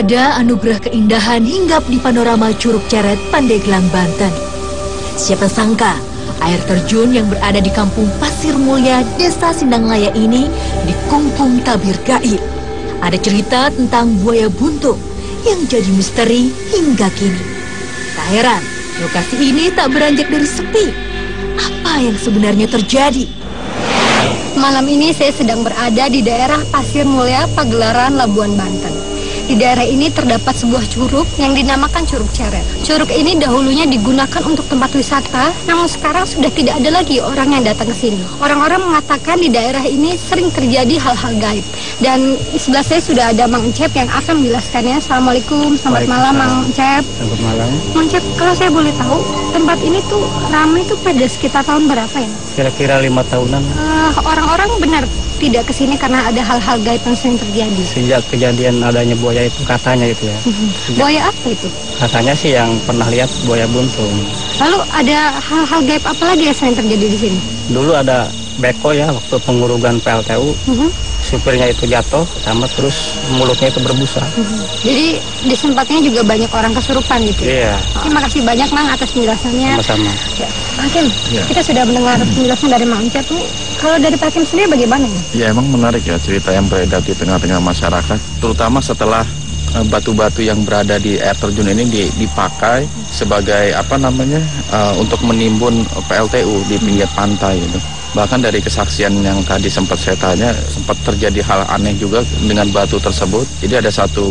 ada anugerah keindahan hinggap di panorama Curug Ceret, Pandeglang, Banten. Siapa sangka air terjun yang berada di kampung Pasir Mulya, Desa Sindanglaya ini dikungkung tabir gaib. Ada cerita tentang buaya buntung yang jadi misteri hingga kini. Tak heran, lokasi ini tak beranjak dari sepi. Apa yang sebenarnya terjadi? Malam ini saya sedang berada di daerah Pasir Mulya, Pagelaran, Labuan Banten. Di daerah ini terdapat sebuah curug yang dinamakan Curug Ceret. Curug ini dahulunya digunakan untuk tempat wisata, namun sekarang sudah tidak ada lagi orang yang datang ke sini. Orang-orang mengatakan di daerah ini sering terjadi hal-hal gaib. Dan di sebelah saya sudah ada Mang Encep yang akan menjelaskannya. Assalamualaikum, selamat malam Mang Encep. Selamat malam. Mang Encep, kalau saya boleh tahu, tempat ini tuh ramai tuh pada sekitar tahun berapa ya? Kira-kira 5 tahunan. Orang-orang benar tidak ke sini karena ada hal-hal gaib yang sering terjadi. Sejak kejadian adanya buaya itu katanya gitu ya. Buaya apa itu? Katanya sih yang pernah lihat buaya buntung. Lalu ada hal-hal gaib apa lagi yang sering terjadi di sini? Dulu ada beko ya waktu pengurugan PLTU. Supirnya itu jatuh sama terus mulutnya itu berbusa. Jadi di tempatnya juga banyak orang kesurupan gitu. Iya. Terima kasih banyak Mang atas penjelasannya. Sama-sama. Ya, Pak Hakim, Ya. kita sudah mendengar penjelasan dari Mang Encep nih. Kalau dari Pak Hakim sendiri bagaimana ya? Ya emang menarik ya cerita yang beredar di tengah-tengah masyarakat, terutama setelah batu-batu yang berada di air terjun ini dipakai sebagai untuk menimbun PLTU di pinggir pantai gitu. Bahkan dari kesaksian yang tadi sempat saya tanya, sempat terjadi hal aneh juga dengan batu tersebut. Jadi ada satu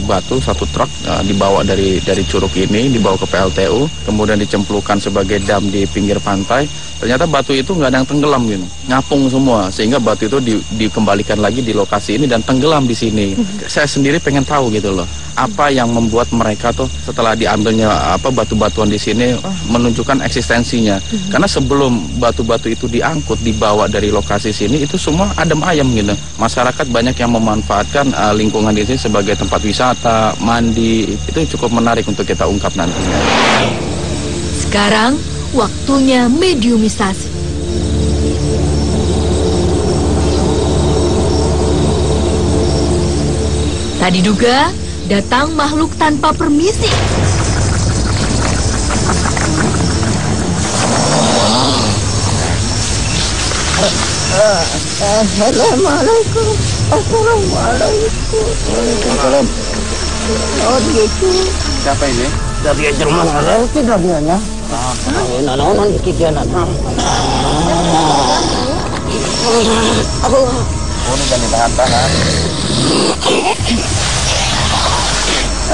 truk dibawa dari curug ini, dibawa ke PLTU, kemudian dicemplungkan sebagai dam di pinggir pantai. Ternyata batu itu nggak ada yang tenggelam gitu, ngapung semua, sehingga batu itu dikembalikan lagi di lokasi ini dan tenggelam di sini. Saya sendiri pengen tahu gitu loh, apa yang membuat mereka tuh setelah diambilnya batu-batuan di sini menunjukkan eksistensinya. Karena sebelum batu-batu itu diangkut, dibawa dari lokasi sini, itu semua adem ayem gitu. Masyarakat banyak yang memanfaatkan lingkungan di sini sebagai tempat wisata, mandi. Itu cukup menarik untuk kita ungkap nantinya. Sekarang waktunya mediumisasi. Tak diduga, datang makhluk tanpa permisi. Assalamualaikum. Assalamualaikum. Waalaikumsalam. Oh gitu. Siapa ini? Dari Jerman ada tidak dia? Nanaonan kikianan. Aku. Oh, ini kan tahan-tahan.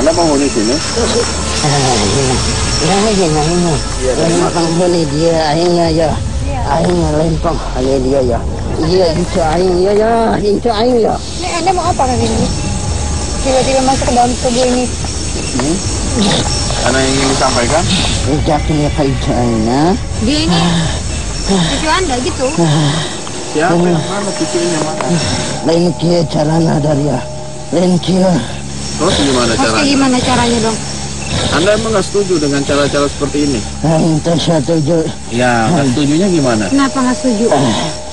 Anda penghuni sini? Ini penghuni dia akhirnya ya. Akhirnya lempang hanya dia ya. Iya itu akhirnya ya. Itu akhirnya. Ini Anda mau apa kali ini? Tiba-tiba masuk ke dalam tubuh ini. Karena yang ingin disampaikan? Jaknya kaitanya. Dia ini cucu Anda gitu. Siapa yang mana cucunya mana? Lain kia caranya dari ya. Lain kia. Terus gimana Maksudnya caranya? gimana caranya dong? Anda emang nggak setuju dengan cara-cara seperti ini? Ente setuju. Ya, nggak setujunya gimana? Kenapa nggak setuju?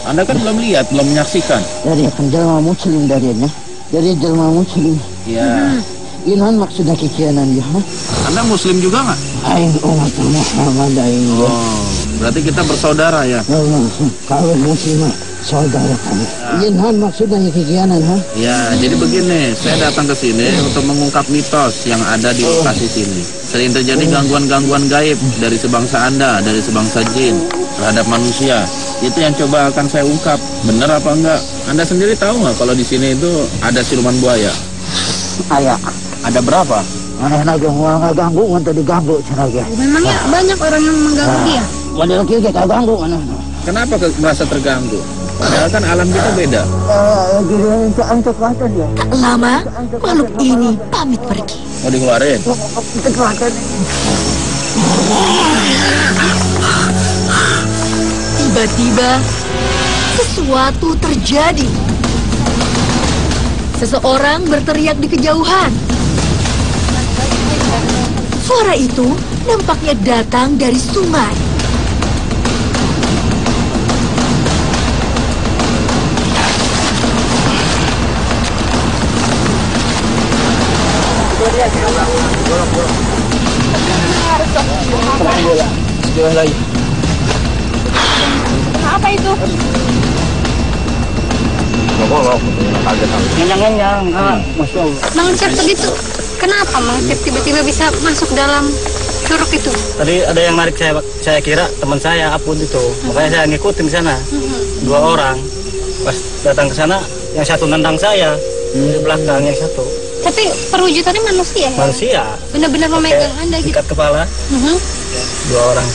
Anda kan belum lihat, belum menyaksikan. Dari jelma muslim darinya. Dari jelma muslim. Ya. Inan maksudnya kikianan ya. Anda Muslim juga nggak? Aing umat Muhammad aing. Oh, berarti kita bersaudara ya? Kalau muslim saudara kami. Inan maksudnya kikianan ha? Ya, jadi begini, saya datang ke sini untuk mengungkap mitos yang ada di lokasi sini. Sering terjadi gangguan-gangguan gaib dari sebangsa Anda, dari sebangsa jin terhadap manusia. Itu yang coba akan saya ungkap. Benar apa enggak? Anda sendiri tahu nggak kalau di sini itu ada siluman buaya? Ayah. Ada berapa? Mana ganggu untuk diganggu caranya. Memangnya banyak orang yang mengganggu dia? Model kia kita ganggu mana? Kenapa merasa terganggu? Padahal kan alam kita beda. Untuk kata dia. Tak lama, makhluk ini pamit pergi. Mau dikeluarin? Tiba-tiba, sesuatu terjadi. Seseorang berteriak di kejauhan. Suara itu nampaknya datang dari sungai. lagi. Apa itu? Golok, kaget. Ngenyang-ngenyang. Masya Allah. Mang Encep begitu. Kenapa Mang Encep tiba-tiba bisa masuk dalam curug itu? Tadi ada yang narik saya kira teman saya Apun itu. Makanya saya ngikutin ke sana. 2 orang. Pas datang ke sana, yang satu nendang saya di belakang, yang satu Tapi perwujudannya manusia ya? manusia. Benar-benar memegang Anda gitu. Ikat kepala. 2 orang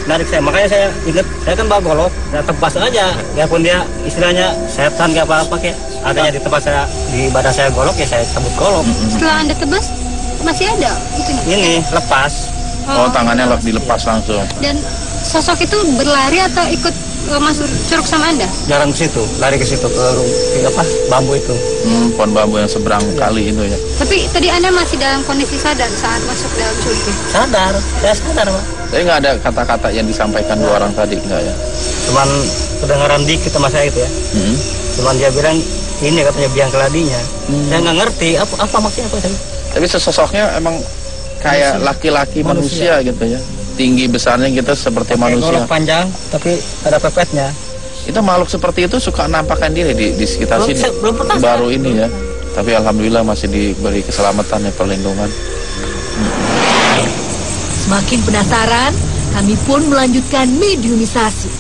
narik saya, makanya saya ingat saya kan bawa golok, saya tebas aja, ya pun dia istilahnya setan gak apa-apa kayak adanya di tempat saya, di badan saya golok ya saya cabut golok. Setelah Anda tebas, masih ada itu. Ini lepas. Oh, tangannya dilepas langsung. Dan sosok itu berlari atau ikut masuk curug sama Anda? Jarang ke situ, lari ke situ ke apa bambu itu. Pohon bambu yang seberang kali itu ya. Tapi tadi Anda masih dalam kondisi sadar saat masuk dalam curug itu? Sadar, saya sadar Pak. Tapi nggak ada kata-kata yang disampaikan 2 orang tadi, enggak ya? Cuman kedengaran dikit sama saya itu ya. Cuman dia bilang ini katanya biang keladinya. Saya nggak ngerti apa maksudnya apa saya. Tapi sesosoknya emang kayak laki-laki manusia gitu ya. Tinggi besarnya gitu seperti manusia. Golok panjang tapi ada pepetnya. Itu makhluk seperti itu suka nampakkan diri di sekitar sini. Belum pernah Baru ini ya. Tapi alhamdulillah masih diberi keselamatan ya, perlindungan. Semakin penasaran, kami pun melanjutkan mediumisasi.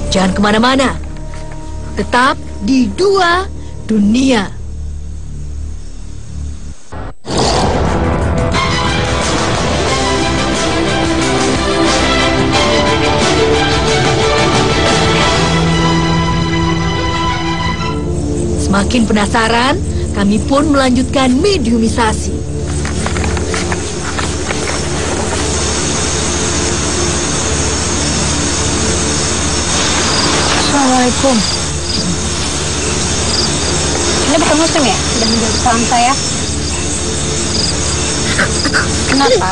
Jangan kemana-mana, tetap di 2 Dunia. Semakin penasaran, kami pun melanjutkan mediumisasi. Assalamualaikum. Anda bukan muslim ya? Sudah menjawab salam saya. Kenapa?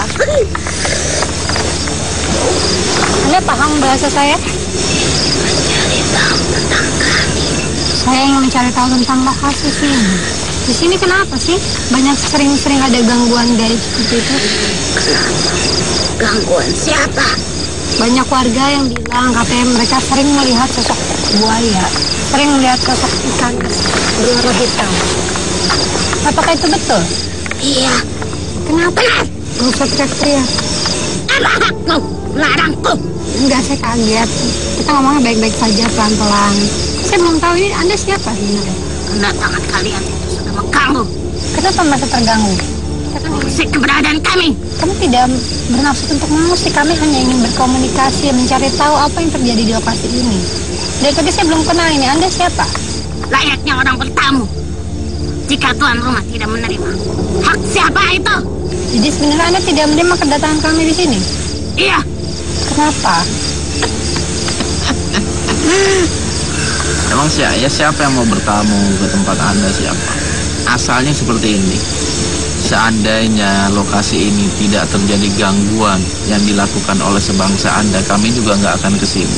Anda paham bahasa saya? Saya ingin mencari tahu tentang lokasi sini. Di sini kenapa sih? Banyak sering ada gangguan gaib seperti itu. Gangguan siapa? Banyak warga yang bilang katanya mereka sering melihat sosok buaya, sering melihat sosok ikan berwarna hitam. Apakah itu betul? Iya. Kenapa? Nggak usah teriak-teriak. Apa hakmu melarangku? Enggak, saya kaget. Kita ngomongnya baik-baik saja, pelan-pelan. Saya belum tahu ini Anda siapa sebenarnya. Kedatangan kalian itu sudah mengganggu. Kenapa merasa terganggu? Mengusik keberadaan kami. Kami tidak bermaksud untuk mengusik, kami hanya ingin berkomunikasi, mencari tahu apa yang terjadi di lokasi ini. Dari tadi saya belum kenal ini, Anda siapa? Layaknya orang bertamu. Jika tuan rumah tidak menerima, hak siapa itu? Jadi sebenarnya Anda tidak menerima kedatangan kami di sini? Iya. Kenapa? Emang siapa yang mau bertamu ke tempat Anda siapa? Asalnya seperti ini. Seandainya lokasi ini tidak terjadi gangguan yang dilakukan oleh sebangsa Anda, kami juga nggak akan ke sini.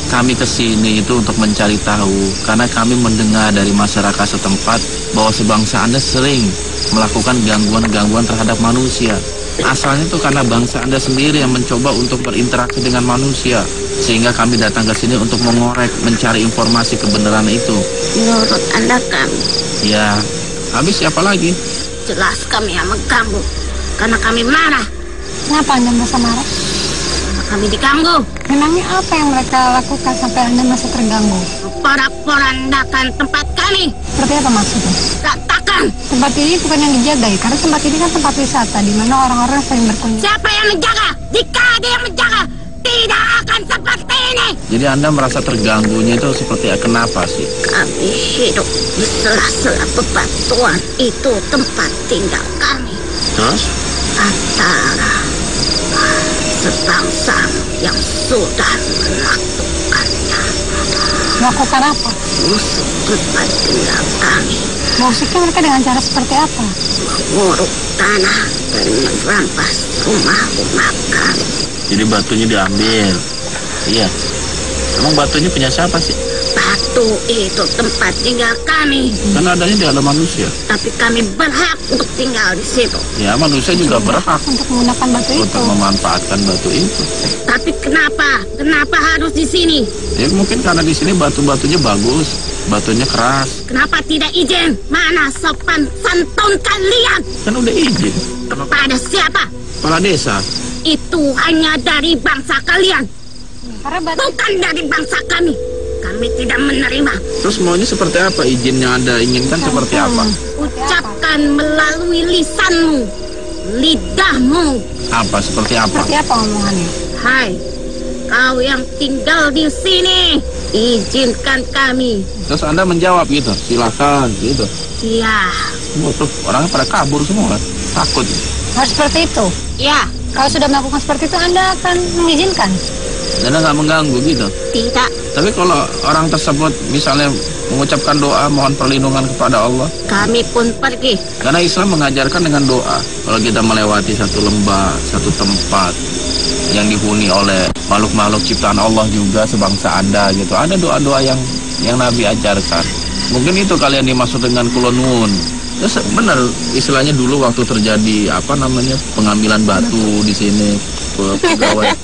Kami ke sini itu untuk mencari tahu, karena kami mendengar dari masyarakat setempat bahwa sebangsa Anda sering melakukan gangguan-gangguan terhadap manusia. Asalnya itu karena bangsa Anda sendiri yang mencoba untuk berinteraksi dengan manusia, sehingga kami datang ke sini untuk mengorek, mencari informasi kebenaran itu. Menurut Anda kami? Ya, habis siapa lagi? Jelas kami yang mengganggu. Karena kami marah. Kenapa Anda merasa marah? Karena kami diganggu. Memangnya apa yang mereka lakukan sampai Anda masih terganggu? Porak-porandakan tempat kami. Seperti apa maksudnya? Katakan. Tempat ini bukan yang dijaga ya, karena tempat ini kan tempat wisata di mana orang-orang sering berkunjung. Siapa yang menjaga? Jika ada yang menjaga, tidak akan seperti ini. Jadi Anda merasa terganggunya itu seperti kenapa sih? Kami hidup di sela-sela bebatuan. Itu tempat tinggal kami. Terus? Antara sebangsa yang sudah melakukannya. Melakukan apa? Musuh tempat tinggal kami. Musiknya mereka dengan cara seperti apa? Menguruk tanah dan merampas rumah-rumah kami. Jadi batunya diambil. Iya. Emang batunya punya siapa sih? Batu itu tempat tinggal kami. Kan adanya di alam manusia. Tapi kami berhak untuk tinggal di situ. Ya, manusia juga berhak Untuk menggunakan batu itu. untuk memanfaatkan batu itu. Tapi kenapa harus di sini? Ya mungkin karena di sini batu-batunya bagus, batunya keras. Kenapa tidak izin? Mana sopan santun kalian? Kan udah izin. Kepada siapa? Kepala desa. Itu hanya dari bangsa kalian, Karena batu bukan dari bangsa kami. Kami tidak menerima. Terus maunya seperti apa? Izin yang Anda inginkan seperti apa? Ucapkan melalui lisanmu, lidahmu. Apa? Seperti apa? seperti apa omongannya? Hai, kau yang tinggal di sini, izinkan kami. Terus Anda menjawab gitu, silakan gitu. Ya, Tuh, orangnya pada kabur semua kan? Takut. Harus seperti itu. ya, Kalau sudah melakukan seperti itu, Anda akan mengizinkan. Anda nggak mengganggu gitu. tidak. Tapi kalau orang tersebut misalnya mengucapkan doa mohon perlindungan kepada Allah, Kami pun pergi. karena Islam mengajarkan dengan doa. Kalau kita melewati satu lembah, satu tempat yang dihuni oleh makhluk-makhluk ciptaan Allah juga sebangsa Anda gitu, ada doa-doa yang Nabi ajarkan. Mungkin itu kalian dimaksud dengan kulonun. Terus benar istilahnya dulu waktu terjadi pengambilan batu di sini pegawai.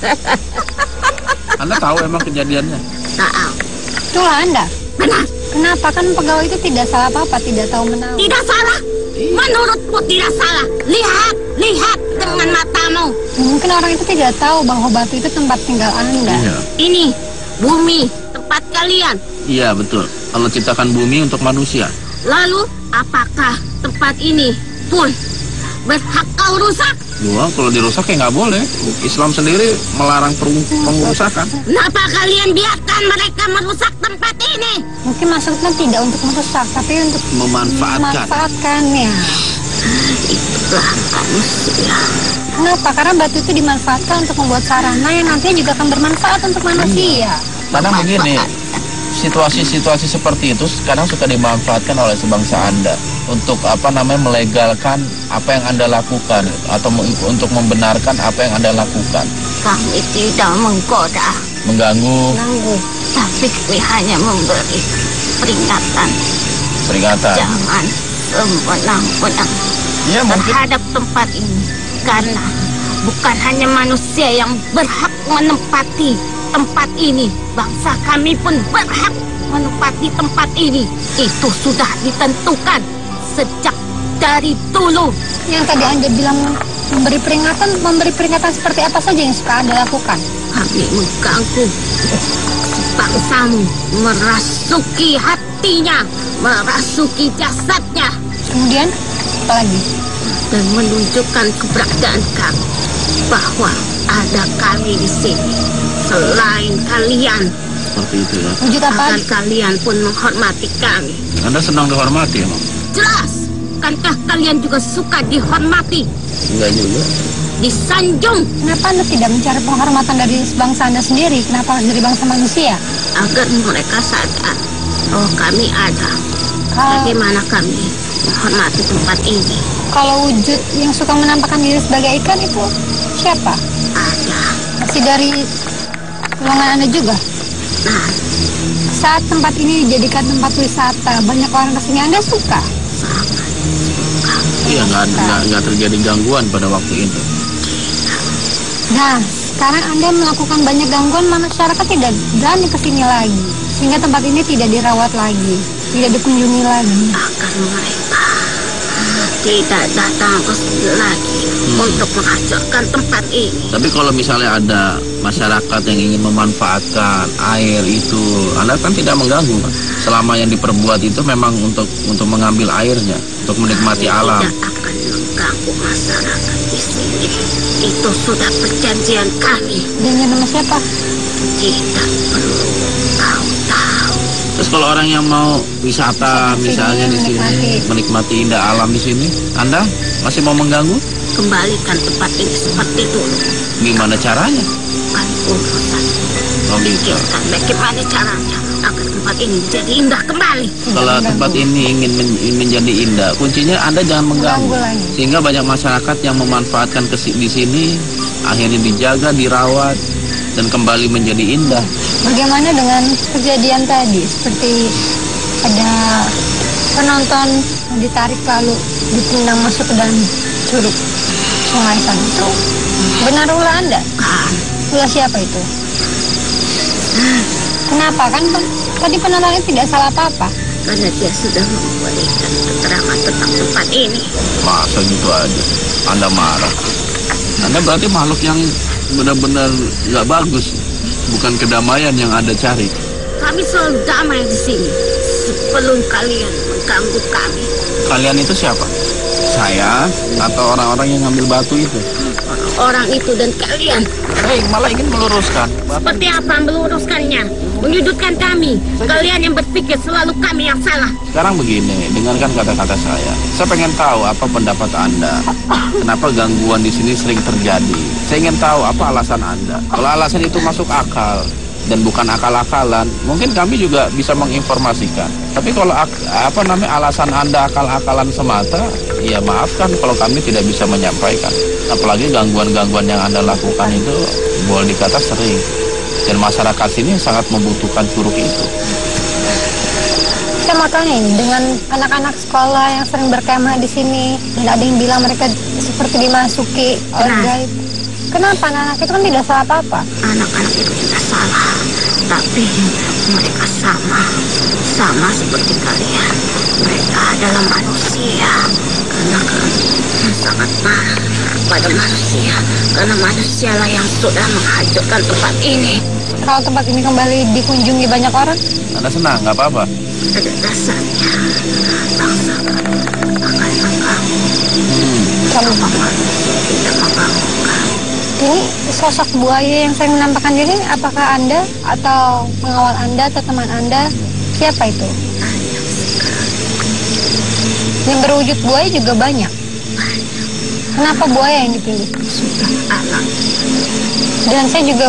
Anda tahu emang kejadiannya? Tahu. Itulah Anda. Benar. Kenapa? Kan pegawai itu tidak salah apa-apa, tidak tahu menahu. Tidak salah. Menurutmu tidak salah. Lihat dengan matamu. Mungkin orang itu tidak tahu bahwa batu itu tempat tinggal Anda. Iya. Ini bumi, tempat kalian. Iya betul. Allah ciptakan bumi untuk manusia. Lalu, apakah tempat ini pun berhak kau rusak? Wah, kalau dirusak ya nggak boleh. Islam sendiri melarang pengerusakan. Kenapa kalian biarkan mereka merusak tempat ini? Mungkin maksudnya tidak untuk merusak, tapi untuk Memanfaatkan. memanfaatkannya. Itulah manusia. Kenapa? Karena batu itu dimanfaatkan untuk membuat sarana yang nantinya juga akan bermanfaat untuk manusia. Kadang begini, situasi-situasi seperti itu kadang suka dimanfaatkan oleh sebangsa Anda untuk melegalkan apa yang Anda lakukan atau untuk membenarkan apa yang Anda lakukan. Kami tidak menggoda, Mengganggu tapi kami hanya memberi peringatan. Jangan semena-mena Ya mungkin terhadap tempat ini. Karena bukan hanya manusia yang berhak menempati tempat ini, bangsa kami pun berhak menempati tempat ini. Itu sudah ditentukan sejak dari dulu. Yang tadi Anda bilang memberi peringatan seperti apa saja yang suka Anda lakukan? Kami mengganggu bangsamu, merasuki hatinya, merasuki jasadnya, Kemudian apa lagi? dan menunjukkan keberadaan kami, bahwa ada kami di sini selain kalian. seperti itu ya. Wujud apa? Agar kalian pun menghormati kami. Anda senang dihormati emang? Jelas, bukankah kalian juga suka dihormati, Enggak juga. disanjung, Kenapa Anda tidak mencari penghormatan dari bangsa Anda sendiri? Kenapa harus dari bangsa manusia? agar mereka sadar bahwa kami ada. Kalau, Bagaimana kami menghormati tempat ini? kalau wujud yang suka menampakkan diri sebagai ikan itu siapa? Ada. Masih dari golongan Anda juga? Nah, Saat tempat ini dijadikan tempat wisata, banyak orang kesini, Anda suka? sangat. Iya, nggak terjadi gangguan pada waktu itu. Nah, sekarang Anda melakukan banyak gangguan, masyarakat tidak berani kesini lagi. Sehingga tempat ini tidak dirawat lagi, tidak dikunjungi lagi. Agar mereka tidak datang ke sini lagi untuk menghancurkan tempat ini. Tapi kalau misalnya ada masyarakat yang ingin memanfaatkan air itu, Anda kan tidak mengganggu kan? Selama yang diperbuat itu memang untuk mengambil airnya, untuk menikmati alam. Tidak akan mengganggu masyarakat di sini. Itu sudah perjanjian kami. Dan nama siapa? Tidak perlu kau tahu. Terus kalau orang yang mau wisata misalnya di sini, menikmati indah alam di sini, Anda masih mau mengganggu? Kembalikan tempat ini seperti dulu. Gimana caranya? Bukan urusan. Oh, gitu. Pikirkan bagaimana caranya agar tempat ini menjadi indah kembali. Kalau tempat ini ingin menjadi indah, kuncinya Anda jangan mengganggu. Mengganggu lagi. Sehingga banyak masyarakat yang memanfaatkan di sini, akhirnya dijaga, dirawat, dan kembali menjadi indah. Bagaimana dengan kejadian tadi? Seperti ada penonton ditarik lalu ditendang masuk ke dalam curug sungai sana. Itu benar ulah Anda? Ulah siapa itu? Kenapa? Kan tadi penontonnya tidak salah apa-apa. Karena dia sudah memberikan keterangan tentang tempat ini. Masa gitu aja? Anda marah? Anda berarti makhluk yang benar-benar nggak bagus. Bukan kedamaian yang Anda cari. Kami selalu damai di sini sebelum kalian mengganggu kami. Kalian itu siapa? Saya atau orang-orang yang ngambil batu itu? Orang itu dan kalian. Malah ingin meluruskan. Seperti apa meluruskannya? Menyudutkan kami. Kalian yang berpikir selalu kami yang salah. Sekarang begini, dengarkan kata-kata saya. Saya pengen tahu apa pendapat Anda. Kenapa gangguan di sini sering terjadi? Saya ingin tahu apa alasan Anda. Kalau alasan itu masuk akal dan bukan akal-akalan, mungkin kami juga bisa menginformasikan. Tapi kalau alasan Anda akal-akalan semata, ya maafkan kalau kami tidak bisa menyampaikan. Apalagi gangguan-gangguan yang Anda lakukan itu boleh dikata sering. Dan masyarakat sini sangat membutuhkan curug itu. Saya mau tanya ini, dengan anak-anak sekolah yang sering berkemah di sini, dan ada yang bilang mereka seperti dimasuki oleh gaib. Kenapa anak-anak itu kan tidak salah apa-apa? Anak-anak itu tidak salah, tapi mereka sama seperti kalian. Mereka adalah manusia, karena kami sangat marah pada manusia, karena manusialah yang sudah menghancurkan tempat ini. Kalau tempat ini kembali dikunjungi banyak orang, Anda senang, nggak apa-apa? Pada dasarnya, bangsa kami akan mengganggu. Sama manusia tidak mengganggu kami. ini sosok buaya yang sering menampakkan diri, apakah Anda atau pengawal Anda atau teman Anda? Siapa itu? Yang berwujud buaya juga banyak. Kenapa buaya yang dipilih? Sudah alam. Dan saya juga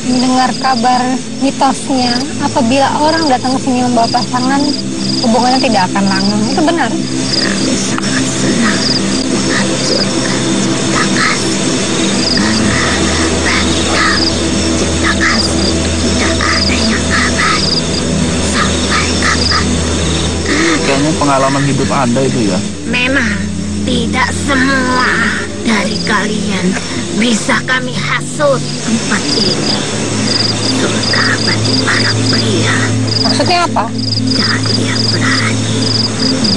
mendengar kabar mitosnya, apabila orang datang ke sini membawa pasangan, hubungannya tidak akan langgeng. Itu benar? Kami sangat senang menghancurkan cinta kasih. Karena bagi kami, cinta kasih itu tidak ada yang abadi. Sampai kapan? Kayaknya pengalaman hidup Anda itu ya? Memang tidak semua dari kalian bisa kami hasut. Tempat ini surga bagi para pria. Maksudnya apa? Jadi yang berani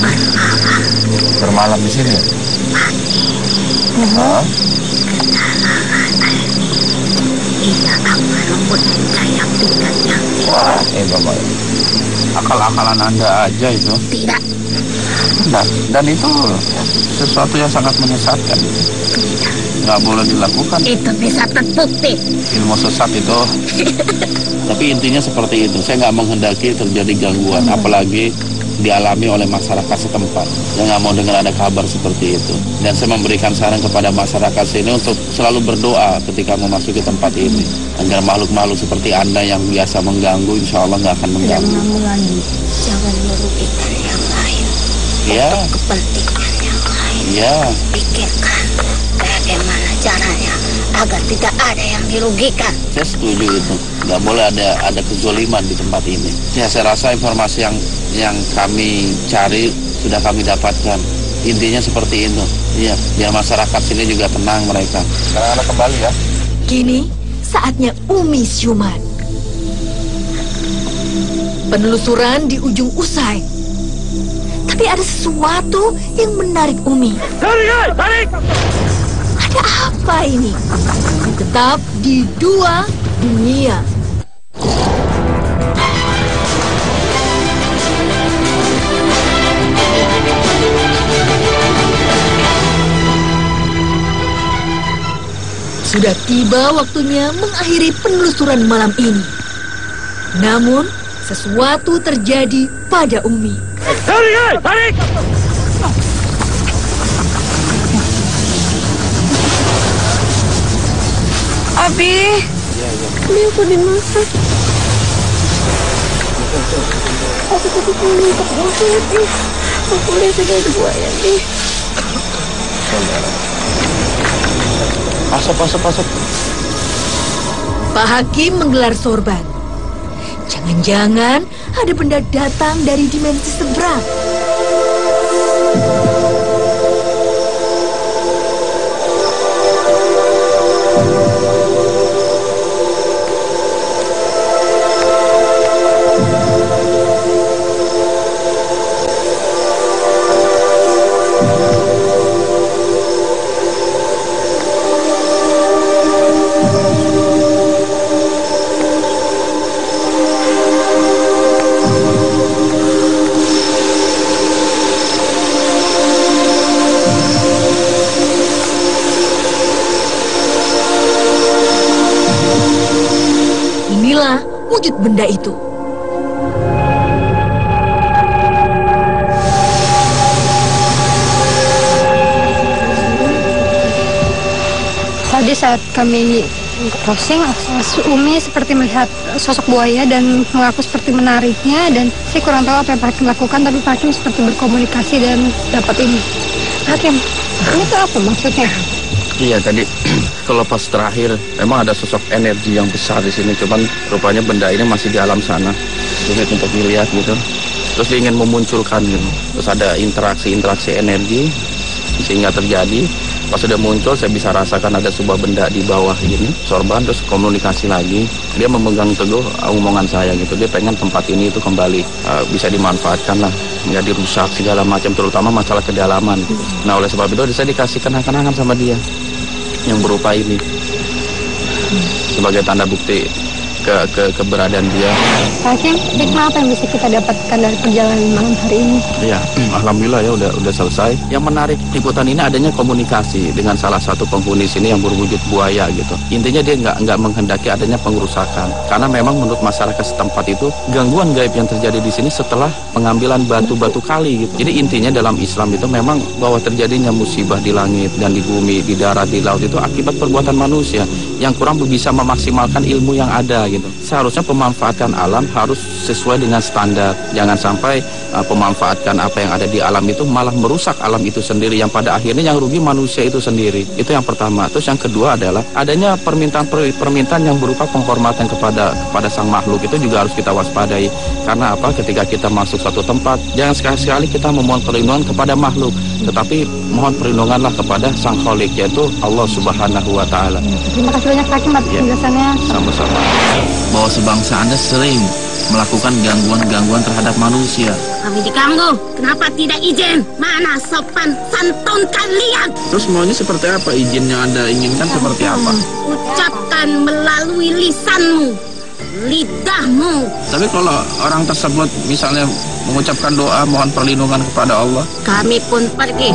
bermalam Bermalam di sini? pagi Hah? kedalaman air ini. Ia akan membuat yang tingkat yang tinggi. Wah, Bapak. Akal-akalan Anda aja itu. Tidak, Dan itu sesuatu yang sangat menyesatkan. Nggak boleh dilakukan. itu bisa terbukti. Ilmu sesat itu. Tapi intinya seperti itu. Saya nggak menghendaki terjadi gangguan, apalagi dialami oleh masyarakat setempat. Saya nggak mau dengar ada kabar seperti itu. Dan saya memberikan saran kepada masyarakat sini untuk selalu berdoa ketika memasuki tempat ini, agar makhluk-makhluk seperti Anda yang biasa mengganggu, insya Allah nggak akan mengganggu. Jangan merugikan yang lain. Ya, Untuk kepentingan yang lain. ya. Pikirkan bagaimana caranya agar tidak ada yang dirugikan. Saya setuju itu. Nggak boleh ada kezoliman di tempat ini. Ya, saya rasa informasi yang kami cari sudah kami dapatkan. Intinya seperti itu. Iya, biar masyarakat sini juga tenang mereka. Sekarang Anda kembali ya. Kini saatnya Umi siuman. Penelusuran di ujung usai. Tapi ada sesuatu yang menarik Umi. Tarik! Ada apa ini? Tetap di Dua Dunia. Sudah tiba waktunya mengakhiri penelusuran malam ini. Namun, sesuatu terjadi pada Umi. Tarik! Abi, ini aku dimasak. Aku tadi pengen untuk buaya nih. Aku lihat ada buaya nih. Pasok. Pak Hakim menggelar sorban. Jangan-jangan ada benda datang dari dimensi seberang. Inilah wujud benda itu. Tadi saat kami crossing, Umi seperti melihat sosok buaya dan mengaku seperti menariknya, dan saya kurang tahu apa yang Pak Hakim lakukan, tapi Pak Hakim seperti berkomunikasi dan dapat ini. Hakim, ini tuh apa maksudnya? Iya, tadi kalau pas terakhir memang ada sosok energi yang besar di sini, cuman rupanya benda ini masih di alam sana, sulit untuk dilihat gitu. Terus dia ingin memunculkan gitu. Terus ada interaksi energi sehingga terjadi. Pas sudah muncul saya bisa rasakan ada sebuah benda di bawah ini, sorban, terus komunikasi lagi. Dia memegang teguh omongan saya gitu. Dia pengen tempat ini itu kembali bisa dimanfaatkan lah, nggak dirusak segala macam, terutama masalah kedalaman. Nah oleh sebab itu saya dikasihkan angan-angan sama dia yang berupa ini sebagai tanda bukti keberadaan dia. Pak Hakim, hikmah apa yang bisa kita dapatkan dari perjalanan malam hari ini? Iya, alhamdulillah ya udah selesai. Yang menarik liputan ini adanya komunikasi dengan salah satu penghuni sini yang berwujud buaya gitu. Intinya dia nggak menghendaki adanya pengerusakan, karena memang menurut masyarakat setempat itu gangguan gaib yang terjadi di sini setelah pengambilan batu-batu kali gitu. Jadi intinya dalam Islam itu memang bahwa terjadinya musibah di langit dan di bumi, di darat, di laut itu akibat perbuatan manusia yang kurang bisa memaksimalkan ilmu yang ada gitu. Seharusnya pemanfaatan alam harus sesuai dengan standar. Jangan sampai pemanfaatkan apa yang ada di alam itu malah merusak alam itu sendiri, yang pada akhirnya yang rugi manusia itu sendiri. Itu yang pertama. Terus yang kedua adalah adanya permintaan yang berupa penghormatan kepada sang makhluk, itu juga harus kita waspadai. Karena apa? Ketika kita masuk suatu tempat, jangan sekali-sekali kita memohon perlindungan kepada makhluk, tetapi mohon perlindunganlah kepada sang Khalik, yaitu Allah Subhanahu wa Ta'ala. Terima kasih banyak Pak Hakim atas penjelasannya. Sama-sama. Bahwa sebangsa Anda sering melakukan gangguan-gangguan terhadap manusia. Kami diganggu. Kenapa tidak izin? Mana sopan santun kalian? Terus maunya seperti apa? Izin yang Anda inginkan seperti apa? Ucapkan melalui lisanmu, lidahmu. Tapi kalau orang tersebut misalnya mengucapkan doa mohon perlindungan kepada Allah, Kami pun pergi.